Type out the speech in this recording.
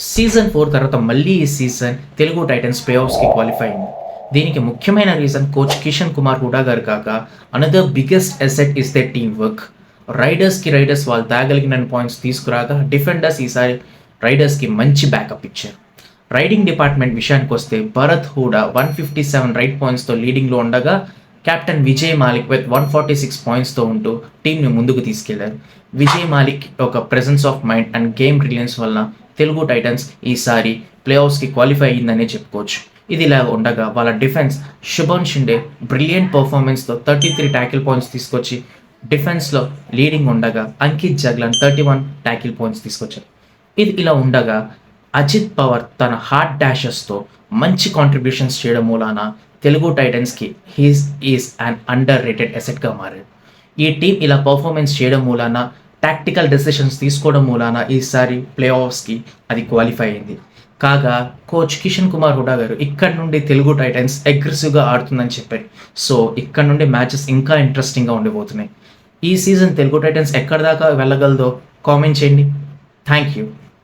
Season 4 తర్వాత మళ్ళీ ఈ సీజన్ తెలుగు టైటన్స్ ప్లే ఆఫ్స్కి క్వాలిఫై అయింది. దీనికి ముఖ్యమైన రీజన్ కోచ్ కిషన్ కుమార్ హుడా గారు కాక another biggest asset is the team work. Riders వాళ్ళు తేగలిగిన పాయింట్స్ తీసుకురాగా డిఫెండర్స్ ఈసారి రైడర్స్కి మంచి బ్యాకప్ ఇచ్చారు. రైడింగ్ డిపార్ట్మెంట్ విషయానికి వస్తే భరత్ హూడా 157 రైట్ పాయింట్స్తో లీడింగ్లో ఉండగా కెప్టెన్ విజయ్ మాలిక్ విత్ 146 పాయింట్స్తో ఉంటూ టీంని ముందుకు తీసుకెళ్లారు. విజయ్ మాలిక్ ఒక presence of mind and game brilliance వలన తెలుగు టైటన్స్ ఈసారి ప్లే ఆఫ్స్కి క్వాలిఫై అయ్యిందనే చెప్పుకోవచ్చు. ఇది ఇలా ఉండగా వాళ్ళ డిఫెన్స్ శుభన్ షిండే బ్రిలియంట్ పర్ఫార్మెన్స్తో 33 ట్యాకిల్ పాయింట్స్ తీసుకొచ్చి డిఫెన్స్లో లీడింగ్ ఉండగా అంకిత్ జగ్లన్ 31 ట్యాకిల్ పాయింట్స్ తీసుకొచ్చారు. ఇది ఇలా ఉండగా అజిత్ పవార్ తన హార్డ్ డాషెస్తో మంచి కాంట్రిబ్యూషన్స్ చేయడం మూలాన తెలుగు టైటన్స్కి ఈజ్ అన్ అండర్ రేటెడ్ అసెట్గా మారాడు. ఈ టీం ఇలా పర్ఫార్మెన్స్ చేయడం మూలాన టాక్టికల్ డెసిషన్స్ తీసుకోవడం మూలాన ఈసారి ప్లే ఆఫ్స్కి అది క్వాలిఫై అయింది. కాగా కోచ్ కిషన్ కుమార్ హుడా గారు ఇక్కడ నుండి తెలుగు టైటన్స్ అగ్రెసివ్గా ఆడుతుందని చెప్పారు. సో ఇక్కడ నుండి మ్యాచెస్ ఇంకా ఇంట్రెస్టింగ్గా ఉండిపోతున్నాయి. ఈ సీజన్ తెలుగు టైటన్స్ ఎక్కడి దాకా వెళ్ళగలదో కామెంట్ చేయండి. Thank you.